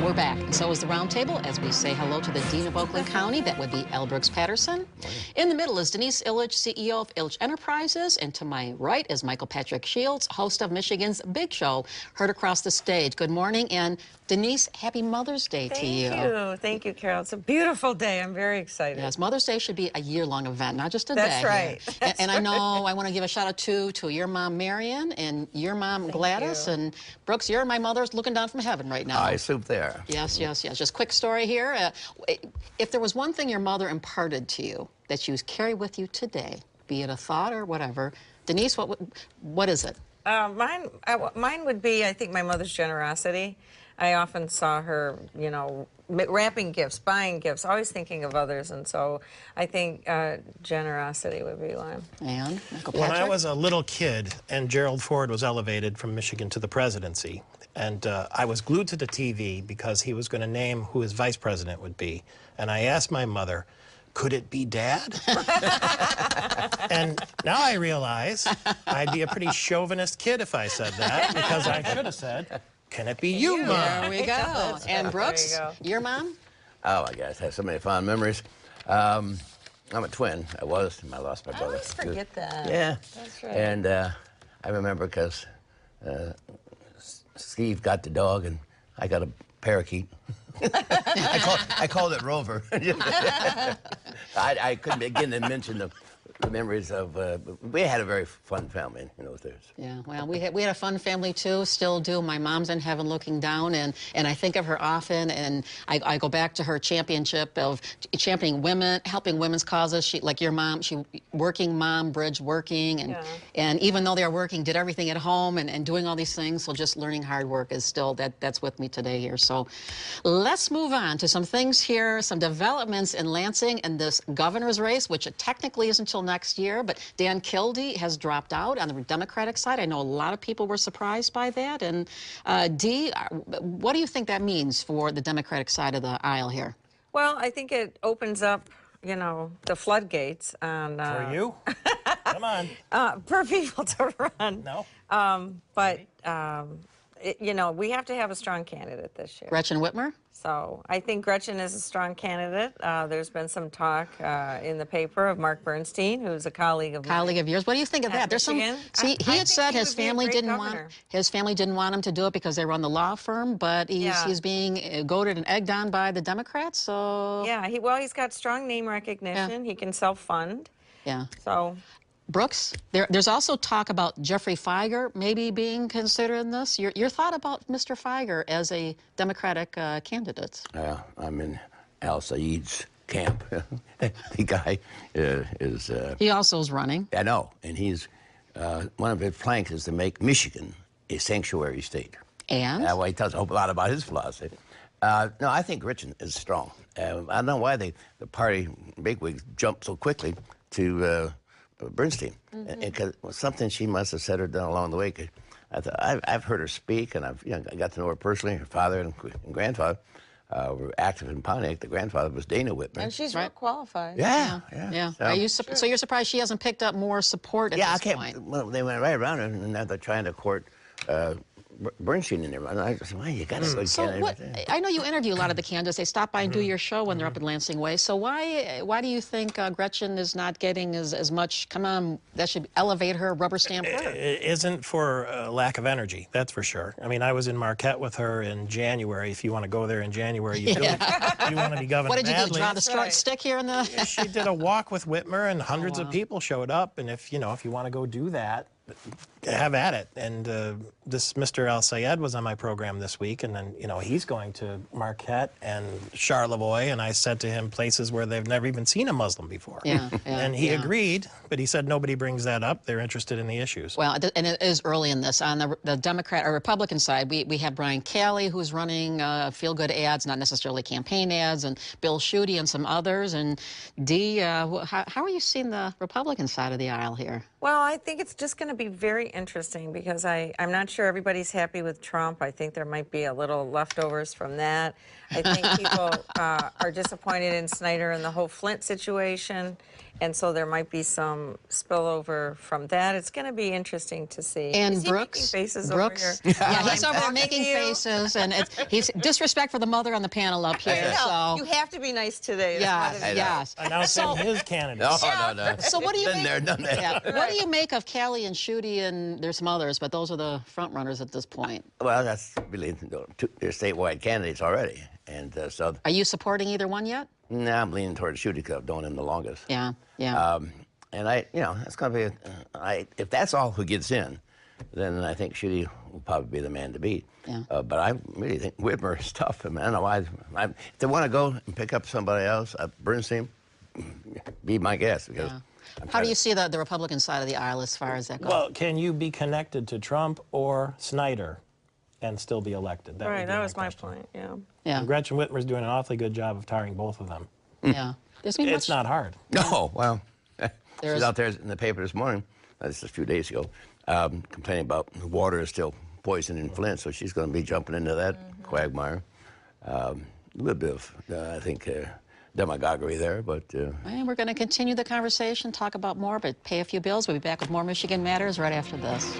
We're back, and so is the roundtable as we say hello to the Dean of Oakland County. That would be L. Brooks Patterson. In the middle is Denise Illich, CEO of Illich Enterprises, and to my right is Michael Patrick Shields, host of Michigan's Big Show, heard across the stage. Good morning, and Denise, happy Mother's Day to you. Thank you, Carol. It's a beautiful day. I'm very excited. Yes, Mother's Day should be a year-long event, not just a That's day. Right. That's and right. I know I want to give a shout-out to your mom, Marion, and your mom, Gladys, and Brooks, you're my mother's looking down from heaven right now. I assume there. Yes, yes, yes. Just quick story here. If there was one thing your mother imparted to you that you carry with you today, be it a thought or whatever, Denise, what is it? Mine would be, I think, my mother's generosity. I often saw her, you know, wrapping gifts, buying gifts, always thinking of others, and so I think generosity would be one. And Michael Patrick? When I was a little kid and Gerald Ford was elevated from Michigan to the presidency, and I was glued to the TV because he was going to name who his vice president would be, and I asked my mother, could it be Dad? And now I realize I'd be a pretty chauvinist kid if I said that, because I should have said, can it be you, Mom? There we go. And Brooks, your mom? Oh, my gosh, I have so many fond memories. I'm a twin. I lost my brother. I always forget that. Yeah. That's right. And I remember because Steve got the dog and I got a parakeet. I called it Rover. I couldn't begin to mention the memories of, we had a very fun family in those days. Yeah, well, we had a fun family too, still do. My mom's in heaven looking down, and I think of her often, and I go back to her championship of championing women, helping women's causes. She, like your mom, working mom, bridge working, and even though they were working, did everything at home and doing all these things, so just learning hard work is still, that's with me today here. So let's move on to some things here, some developments in Lansing in this governor's race, which technically is until next year, but Dan Kildee has dropped out on the Democratic side. I know a lot of people were surprised by that. And Dee, what do you think that means for the Democratic side of the aisle here? Well, I think it opens up, you know, the floodgates on For you? Come on. for people to run. No. You know, we have to have a strong candidate this year. Gretchen Whitmer? So I think Gretchen is a strong candidate. There's been some talk in the paper of Mark Bernstein, who's a colleague of yours. What do you think of that? There's Michigan. See, he had said his family didn't want him to do it because they run the law firm, but he's being goaded and egged on by the Democrats. So yeah, he's got strong name recognition. He can self-fund. Yeah. So. Brooks, there's also talk about Jeffrey Feiger maybe being considered in this. Your thought about Mr. Feiger as a Democratic candidate? I'm in Al Saeed's camp. The guy is... he also is running. I know, and he's... one of his planks is to make Michigan a sanctuary state. And? Well, he tells a whole lot about his philosophy. No, I think Gretchen is strong. I don't know why the party bigwigs jumped so quickly to... Bernstein, because something she must have said or done along the way. I've heard her speak, and I got to know her personally. Her father and grandfather were active in Pontiac. The grandfather was Dana Whitmer. And she's real qualified. Yeah. So you're surprised she hasn't picked up more support at this point? Well, they went right around her, and now they're trying to court Bernstein in there. And I said, well, you got to go candidate. I know you interview a lot of the candidates. They stop by and do your show when they're up in Lansing Way. So why do you think Gretchen is not getting as much, come on, that should elevate her, rubber stamp her? It isn't for lack of energy, that's for sure. I mean, I was in Marquette with her in January. If you want to go there in January, you do. You want to be governor. What did you badly. do, draw the stick here in the... She did a walk with Whitmer, and hundreds of people showed up. And if you want to go do that, have at it. And this Mr. Al Sayed was on my program this week, and then he's going to Marquette and Charlevoix, and I said to him places where they've never even seen a Muslim before. And he agreed, but he said nobody brings that up. They're interested in the issues. Well, and it is early in this. On the Democrat or Republican side, we have Brian Calley, who's running feel-good ads, not necessarily campaign ads, and Bill Schuette and some others. And Dee, how are you seeing the Republican side of the aisle here? Well, I think it's just going to be very interesting because I'm not sure everybody's happy with Trump. I think there might be a little leftovers from that. I think people are disappointed in Snyder and the whole Flint situation. and so there might be some spillover from that. It's going to be interesting to see. And Is he Brooks, making faces Brooks, over here? yeah, while he's I'm over there talking making to you? faces, and he's disrespect for the mother on the panel up here. No, So you have to be nice today. yes, I know. yes. Announcing his candidate. No. So what do you Been make? there, done that. Yeah. What do you make of Callie and Shooty, and there's some others, but those are the front runners at this point. Well, that's really, they're statewide candidates already. And so, Are you supporting either one yet? I'm leaning toward Shooty because I've known him the longest. Yeah, yeah. And it's going to be, if that's all who gets in, then I think Shooty will probably be the man to beat. Yeah. But I really think Whitmer is tough. I mean, I don't know why. If they want to go and pick up somebody else, Bernstein, be my guess. Because Yeah. How do you see the Republican side of the aisle as far as that goes? Well, can you be connected to Trump or Snyder and still be elected? That would Right, be that was my question. point, yeah. Yeah, And Gretchen Whitmer's doing an awfully good job of tarring both of them. yeah. There's been It's much- not hard. No, well, There's- she's out there in the paper this morning, this is a few days ago, complaining about the water is still poison in Flint, so she's going to be jumping into that quagmire. A little bit of, I think, demagoguery there, but... And we're going to continue the conversation, talk about more, but pay a few bills. We'll be back with more Michigan Matters right after this.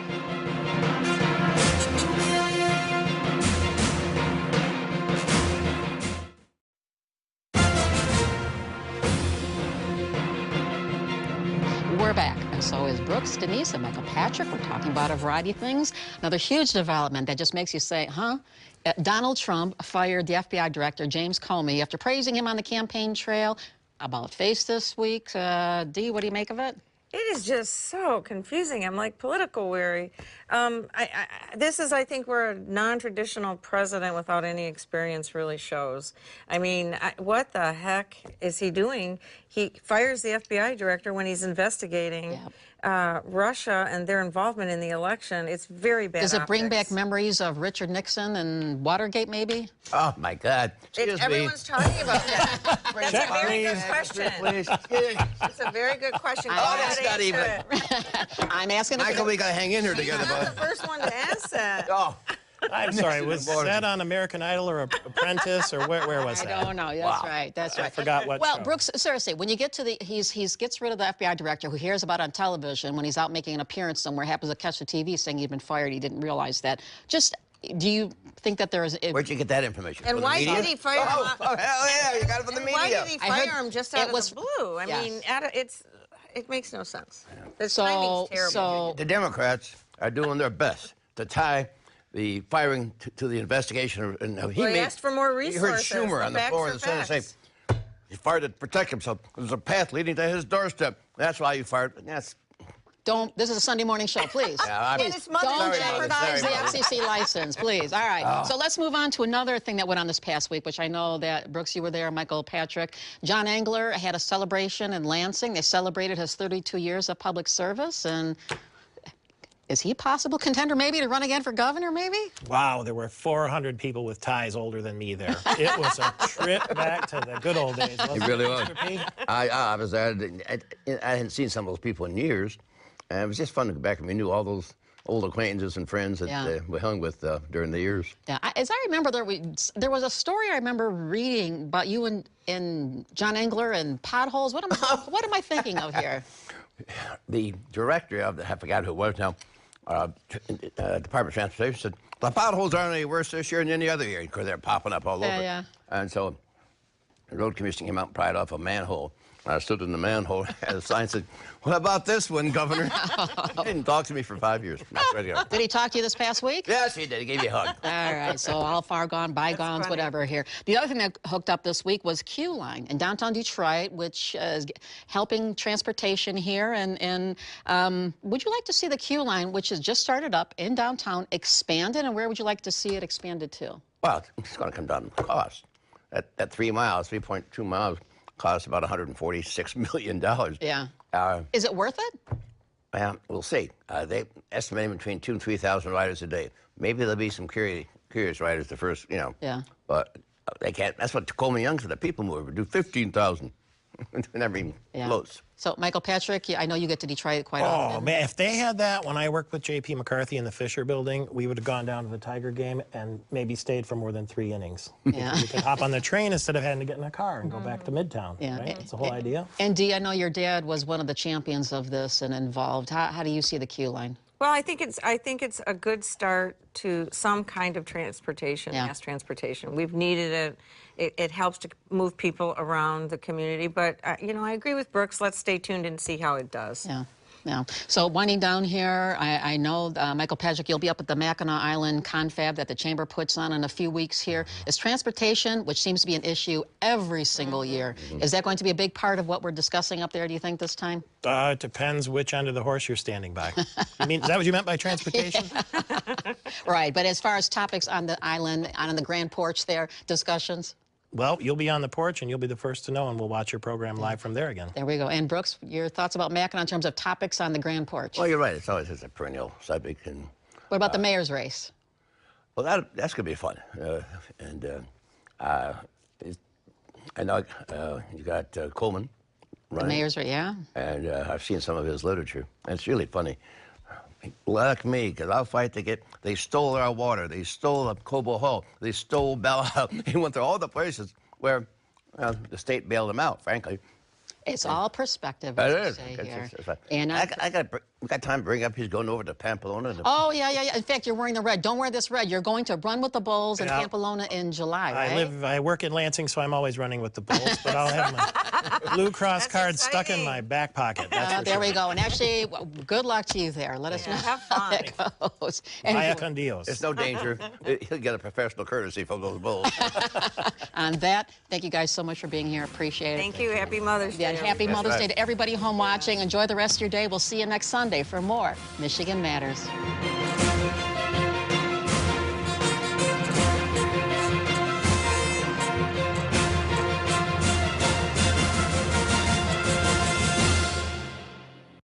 We're back, and so is Brooks, Denise, and Michael Patrick. We're talking about a variety of things. Another huge development that just makes you say, huh? Donald Trump fired the FBI director, James Comey, after praising him on the campaign trail. About face this week. Dee, what do you make of it? It is just so confusing. I'm like political weary. This is, I think, where a non-traditional president without any experience really shows. I mean, what the heck is he doing? He fires the FBI director when he's investigating Russia and their involvement in the eleation. It's very bad. Does it bring optics. back memories of Richard Nixon and Watergate, maybe? Oh, my God. Excuse me. Everyone's talking about that. That's a very good please. question. Please. It's a very good question. Go Oh, ahead, that's not answer even. it. I'm asking. Michael, we got to hang in here together, I'm the bud. first one to ask that. Oh, I'm sorry, was Nixon that on American Idol or Apprentice, or where was I that? don't know. That's right. That's right. I forgot what Well, show. Brooks, seriously, when you get to the, he gets rid of the FBI director who hears about it on television when he's out making an appearance somewhere, happens to catch the TV saying he'd been fired, he didn't realize that. Just, do you think that there is? where'd you get that information? And From the why media? did he fire him? Oh, hell yeah, you got it from the media. Why did he I fire heard him just it out of was- the blue? I yes. mean, it makes no sense. The So, timing's terrible. so The Democrats are doing their best to tie the firing to the investigation. And Well, he asked for more You heard resources. Schumer The on the facts floor are of the Senate say, facts. he fired to protect himself. There's a path leading to his doorstep. That's why you fired. That's don't, this is a Sunday morning show, please. I'm- And it's Mother's Don't Day. jeopardize the Sorry, Mother. FCC license, please. All right. So let's move on to another thing that went on this past week, which I know that, Brooks, you were there, Michael Patrick. John Engler had a celebration in Lansing. They celebrated his 32 years of public service. And is he a possible contender maybe to run again for governor, maybe? Wow, there were 400 people with ties older than me there. It was a trip back to the good old days. Wasn't It really was. Mr. P? I was there. I hadn't seen some of those people in years. And it was just fun to go back and we knew all those old acquaintances and friends that Yeah. we hung with during the years. Yeah, as I remember, there was a story I remember reading about you and John Engler and potholes. What am I thinking of here? The director of I forgot who it was now, Department of Transportation said, the potholes aren't any worse this year than any other year because they're popping up all over. Yeah. And so the road commission came out and pried off a manhole. I stood in the manhole and the sign said, what about this one, Governor? He didn't talk to me for 5 years. Not ready to go. Did he talk to you this past week? Yes, he did. He gave me a hug. All right, so all far gone, bygones, funny. whatever here. The other thing that hooked up this week was Q Line in downtown Detroit, which is helping transportation here. And would you like to see the Q Line, which has just started up in downtown, expanded? And where would you like to see it expanded to? Well, it's going to come down to cost. At 3 miles, 3.2 miles, costs about $146 million. Yeah. Is it worth it? Well, we'll see. They estimate between 2,000 and 3,000 riders a day. Maybe there'll be some curious riders the first, Yeah. But they can't. That's what Tacoma Young said. The people mover do 15,000. never even close. So, Michael Patrick, I know you get to Detroit quite Oh, often. man, if they had that when I worked with J.P. McCarthy in the Fisher building, we would have gone down to the Tiger game and maybe stayed for more than 3 innings. Yeah. You could hop on the train instead of having to get in a car and go back to Midtown, Yeah. right? That's the whole idea. And Dee, I know your dad was one of the champions of this and involved. How do you see the queue line? Well, I think it's a good start to some kind of transportation, Yeah. mass transportation. We've needed it. It helps to move people around the community. But you know, I agree with Brooks. Let's stay tuned and see how it does. Yeah. Yeah. So winding down here, I know, Michael Patrick, you'll be up at the Mackinac Island confab that the Chamber puts on in a few weeks here. Is transportation, which seems to be an issue every single year, is that going to be a big part of what we're discussing up there, do you think, this time? It depends which end of the horse you're standing by. I mean, is that what you meant by transportation? Right, but as far as topics on the island, on the grand porch there, discussions? Well, you'll be on the porch, and you'll be the first to know, and we'll watch your program live from there again. There we go. And Brooks, your thoughts about Mackinac in terms of topics on the grand porch? Well, you're right. It's always a perennial subject. And What about the mayor's race? well, that's going to be fun. I know you got Coleman The running. mayor's race, yeah? And I've seen some of his literature. And it's really funny. Like me, because I'll fight to get. They stole our water. They stole up Cobo Hall. They stole Bell. He went through all the places where the state bailed him out, frankly. It's all perspective, It as we is. say It's- here. it's fun. And we got time to bring up he's going over to Pamplona. oh, yeah. In fact, you're wearing the red. Don't wear this red. You're going to run with the Bulls in Yeah. Pamplona in July, right? I work in Lansing, so I'm always running with the Bulls, but I'll have my Blue Cross That's card stuck in exciting. my back pocket. That's for There sure. we go. And actually, good luck to you there. Let us know have how fun. it goes. Via Anyway, con Dios. It's no danger. He'll get a professional courtesy from those Bulls. on that, thank you guys so much for being here. Appreciate it. Thank you. Happy Mother's Day. Yeah, happy That's Mother's right. Day to everybody home watching. Enjoy the rest of your day. We'll see you next Sunday for more Michigan Matters.